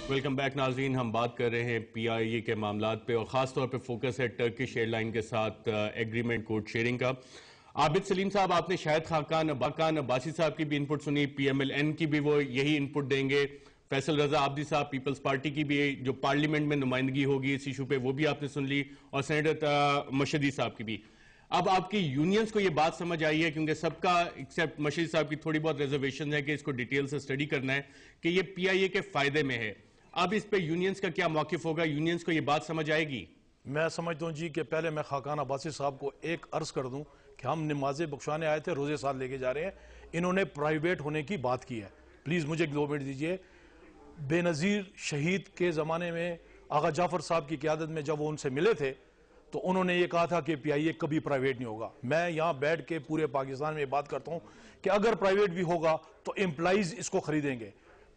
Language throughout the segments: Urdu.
ویلکم بیک ناظرین. ہم بات کر رہے ہیں پی آئی اے کے معاملات پہ اور خاص طور پہ فوکس ہے ٹرکش ایئر لائن کے ساتھ ایگریمنٹ کوڈ شیئرنگ کا. عابد سلیم صاحب، آپ نے شاہد خاقان عباسی صاحب کی بھی انپٹ سنی، پی ایم ایل این کی بھی وہ یہی انپٹ دیں گے، فیصل رضا عابدی صاحب پیپلز پارٹی کی بھی جو پارلیمنٹ میں نمائندگی ہوگی اس ایشو پہ وہ بھی آپ نے سن لی، اور سینیٹر مشہدی صاحب کی بھی. اب آپ کی یونینز کو یہ بات سمجھ آئی ہے، کیونکہ سب کا ایکسیپٹ مشہدی صاحب کی تھوڑی بہت ریزرویشن ہے کہ اس کو ڈیٹیل سے اسٹڈی کرنا ہے کہ یہ پی آئی اے کے فائدے میں ہے. اب اس پہ یونینز کا کیا موقف ہوگا؟ یونینز کو یہ بات سمجھ آئے گی؟ میں سمجھتا ہوں جی کہ پہلے میں خاقان عباسی صاحب کو ایک عرض کر دوں کہ ہم نمازیں بخشانے آئے تھے، روزے ساتھ لے کے جا رہے ہیں. انہوں نے پرائیویٹ ہونے کی بات کی ہے. پلیز مجھے 2 منٹ دیجئے. بے نظیر شہید کے زمانے میں آغا جعفر صاحب کی قیادت میں جب وہ ان سے ملے تھے تو انہوں نے یہ کہا تھا کہ پی آئی اے کبھی پرائیویٹ نہیں ہوگا. میں یہاں بیٹھ کے پورے پاکستان میں بات کرتا ہوں کہ اگر پرائیویٹ بھی ہوگا تو امپلائیز اس کو خریدیں گے،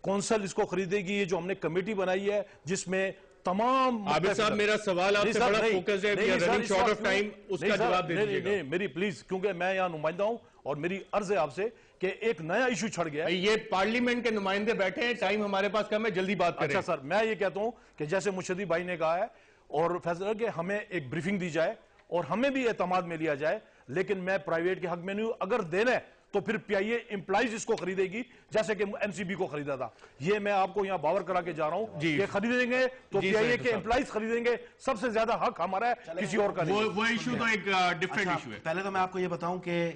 کونسل اس کو خریدے گی. یہ جو ہم نے کمیٹی بنائی ہے جس میں تمام عابد صاحب میرا سوال آپ سے بڑا فوکس ہے، we are running short of time، اس کا جواب دے دیجئے گا. نہیں میری پلیز، کیونکہ میں یہاں نمائندہ ہوں اور میری عرض ہے آپ سے کہ ایک نیا ایشو چھڑ گیا ہے. یہ پارلیمنٹ کے نمائندے بیٹھے ہیں، ٹائم ہمارے پاس کم ہے، جلدی بات کریں. اچھا سر، میں یہ کہتا ہوں کہ جیسے مشہدی بھائی نے کہا ہے اور فیصلہ کہ ہمیں ایک بریفنگ دی جائے اور ہمیں بھی اعتماد میں لیا جائے، لیکن میں پرائیویٹ کے حق میں نہیں ہوں. اگر دینا ہے تو پھر پی آئی اے امپلائیز اس کو خریدے گی جیسے کہ این سی بی کو خریدا تھا. یہ میں آپ کو یہاں باور کرا کے جا رہا ہوں کہ خریدیں گے تو پی آئی اے کے امپلائیز خریدیں گے. سب سے زیادہ حق ہمارا ہے، کسی اور کا نہیں. وہ ایشو تو ایک ڈیفرنٹ ایشو ہے. پہلے تو میں آپ کو یہ بتاؤں کہ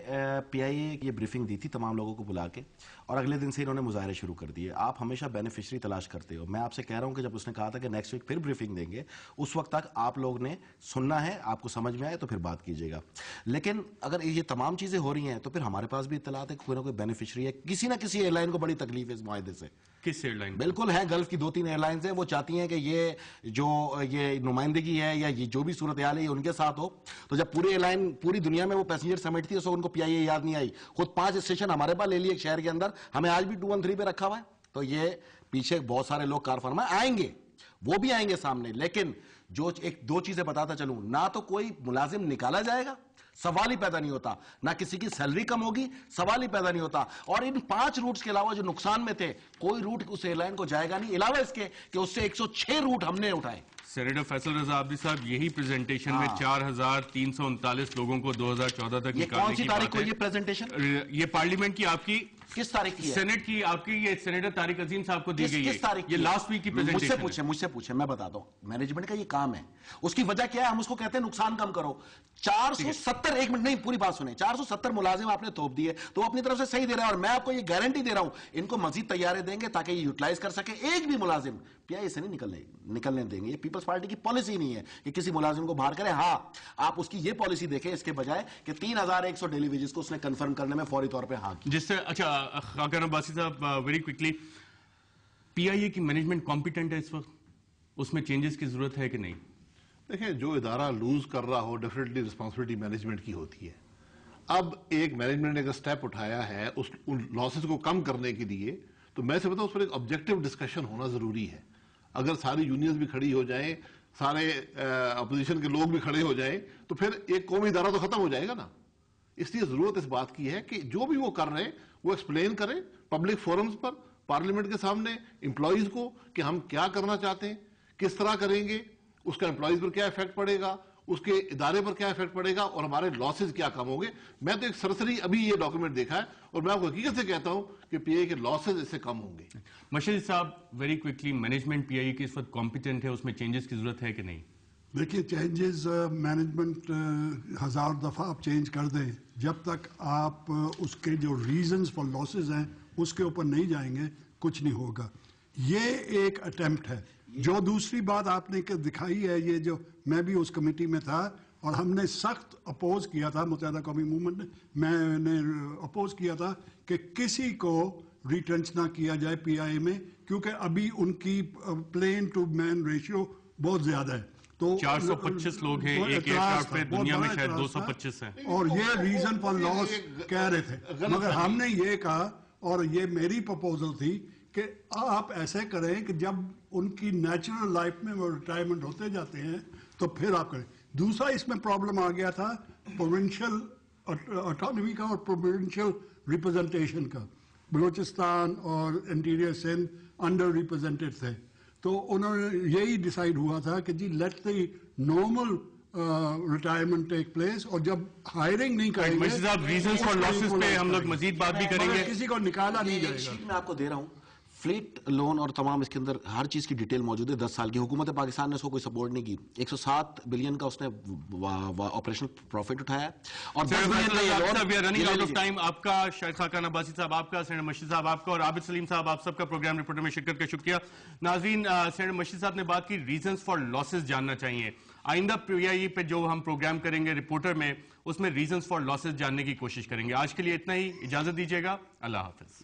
پی آئی اے کی یہ بریفنگ دی تھی تمام لوگوں کو بلا کے، اور اگلے دن سے انہوں نے مظاہرے شروع کر دیے. آپ ہمیشہ بینیفیشری تلاش کرتے ہو. میں آپ سے کہہ رہا ہوں کہ جب اس نے کہا تھا کہ نیکسٹ ویک پھر بریفنگ دیں گے، اس وقت تک آپ لوگ نے سننا ہے، آپ کو سمجھ میں آئے تو پھر بات کیجیے گا. لیکن اگر یہ تمام چیزیں ہو رہی ہیں تو پھر ہمارے پاس بھی اطلاعات ہے کہ کوئی نہ کوئی بینیفیشری ہے. کسی نہ کسی ایئر لائن کو بڑی تکلیف ہے اس معاہدے سے. کس ایئر لائن؟ بالکل ہے، گلف کی 2-3 ایئر لائنز ہیں. وہ چاہتی ہیں کہ یہ جو یہ نمائندگی ہے یا یہ جو بھی صورتحال ہے یہ ان کے ساتھ ہو. تو جب پوری ایئر لائن پوری دنیا میں وہ پیسنجر سمیٹ تھی تو ان کو پی آئی اے یاد نہیں آئی. خود 5 اسٹیشن ہمارے پاس لے لیے ایک شہر کے اندر، ہمیں آج بھی 213 پہ رکھا ہوا ہے. تو یہ پیچھے بہت سارے لوگ کار فرما آئیں گے، وہ بھی آئیں گے سامنے. لیکن جو 2 چیزیں بتاتا چلوں، نہ تو کوئی ملازم نکالا جائے گا، سوال ہی پیدا نہیں ہوتا، نہ کسی کی سیلری کم ہوگی، سوال ہی پیدا نہیں ہوتا. اور ان 5 روٹس کے علاوہ جو نقصان میں تھے کوئی روٹ اس ایئر لائن کو جائے گا نہیں، علاوہ اس کے کہ اس سے 106 روٹ ہم نے اٹھائے. سینیٹر فیصل رضا عابدی صاحب یہی پریزنٹیشن میں 4339 لوگوں کو 2014 تک یہ کون سی تاریخ کو یہ پریزنٹیشن؟ یہ پارلیمنٹ کی آپ کی کس تاریخ کی ہے؟ سینٹ کی آپ کی، یہ سینیٹر طارق عظیم صاححب کو دی گئی ہے. کس تاریخ کی؟ یہ لاسٹ ویک کی پریزنٹیشن. مجھ سے پوچھیں، میں بتاتا ہوں. مینجمنٹ کا یہ کام ہے. اس کی وجہ کیا ہے؟ ہم اس کو کہتے ہیں نقصان کم کرو. 470 ایک منٹ نہیں، پوری بات سنیں. 470 ملازم آپ نے توپ دیے تو وہ اپنی طرف سے صحیح دے رہا ہے، اور میں آپ کو یہ گارنٹی دے رہا ہوں ان کو مزید تیارے دیں گے تاکہ یہ یوٹیلائز کر سکے. ایک بھی ملازم پی آئی اے سے نہیں نکلنے دیں گے. یہ پیپلز پارٹی کی پالیسی نہیں ہے کہ کسی ملازم کو باہر کرے. ہاں، آپ اس کی یہ پالیسی دیکھیں اس کے بجائے کہ 3100 ڈیلی ویجز کو اس نے کنفرم کرنے میں فوری طور پہ ہاں کی. جس سے اچھا خاقان عباسی صاحب ویری کوئکلی، پی آئی اے کی مینجمنٹ کمپیٹنٹ ہے اس وقت؟ اس میں چینجز کی ضرورت ہے کہ نہیں؟ دیکھیں، جو ادارہ لوز کر رہا ہو ڈیفینیٹلی رسپانسبلٹی مینجمنٹ کی ہوتی ہے. اب ایک مینجمنٹ نے اگر سٹیپ اٹھایا ہے ان لاسز کو کم کرنے کے لیے، تو میں سے بتاؤں اس پر ایک آبجیکٹو ڈسکشن ہونا ضروری ہے. اگر ساری یونینز بھی کھڑی ہو جائیں، سارے اپوزیشن کے لوگ بھی کھڑے ہو جائیں، تو پھر ایک قومی ادارہ تو ختم ہو جائے گا نا. اس لیے ضرورت اس بات کی ہے کہ جو بھی وہ کر رہے ہیں وہ ایکسپلین کریں پبلک فورمز پر، پارلیمنٹ کے سامنے امپلائیز کو کہ ہم کیا کرنا چاہتے ہیں، کس طرح کریں گے، اس کا امپلائیز پر کیا ایفیکٹ پڑے گا، اس کے ادارے پر کیا ایفیکٹ پڑے گا، اور ہمارے لاسز کیا کم ہوں گے. میں تو ایک سرسری ابھی یہ ڈاکومنٹ دیکھا ہے اور میں آپ کو حقیقت سے کہتا ہوں کہ پی آئی اے کے لاسز اس سے کم ہوں گے. مشہدی صاحب ویری کوئکلی، مینجمنٹ پی آئی اے کی اس وقت کمپیٹنٹ ہے، اس میں چینجز کی ضرورت ہے کہ نہیں؟ دیکھیے، چینجز مینجمنٹ 1000 دفعہ آپ چینج کر دیں، جب تک آپ اس کے جو ریزنز فار لاسز ہیں اس کے اوپر نہیں جائیں گے کچھ نہیں ہوگا. یہ ایک اٹیمپٹ ہے. جو دوسری بات آپ نے دکھائی ہے، یہ جو میں بھی اس کمیٹی میں تھا اور ہم نے سخت اپوز کیا تھا، متحدہ قومی موومنٹ نے، میں نے اپوز کیا تھا کہ کسی کو ریٹرنچ نہ کیا جائے پی آئی اے میں، کیونکہ ابھی ان کی پلین ٹو مین ریشیو بہت زیادہ ہے. تو 425 لوگ ہیں ایک ایئرکرافٹ پہ، دنیا میں شاید 225 ہیں. اور یہ ریزن فار لاس کہہ رہے تھے، مگر ہم نے یہ کہا اور یہ میری پروپوزل تھی کہ آپ ایسے کریں کہ جب ان کی نیچرل لائف میں وہ ریٹائرمنٹ ہوتے جاتے ہیں تو پھر آپ کریں. دوسرا اس میں پرابلم آ گیا تھا پروونشل آٹونومی کا اور پروونشل ریپرزنٹیشن کا. بلوچستان اور انٹیریئر سندھ انڈر ریپرزینٹڈ تھے. تو انہوں نے یہی ڈیسائیڈ ہوا تھا کہ جی let the normal retirement take place, اور جب ہائرنگ نہیں کریں گے صاحب ریزنز فار لاسز پہ ہم لوگ مزید بات بھی کریں گے. کسی کو نکالا نہیں جائے گا. میں آپ کو دے رہا ہوں فلیٹ لون اور تمام اس کے اندر ہر چیز کی ڈیٹیل موجود ہے. 10 سال کی حکومت پاکستان نے اس کو کوئی سپورٹ نہیں کی. 107 بلین کا اس نے آپریشن پروفٹ اٹھایا, اور آپ کا شاہد خاقان عباسی صاحب, آپ کا سینیٹر مشید صاحب, آپ کا, اور عابد سلیم صاحب, آپ سب کا پروگرام رپورٹر میں شرکت کا شکریہ. ناظرین, سینیٹر مشید صاحب نے بات کی ریزنز فار لاسز جاننا چاہیے. آئندہ PIA پہ جو ہم پروگرام کریں گے رپورٹر میں, اس میں ریزنز فار لاسز جاننے کی کوشش کریں گے. آج کے لیے اتنا ہی, اجازت دیجیے گا, اللہ حافظ.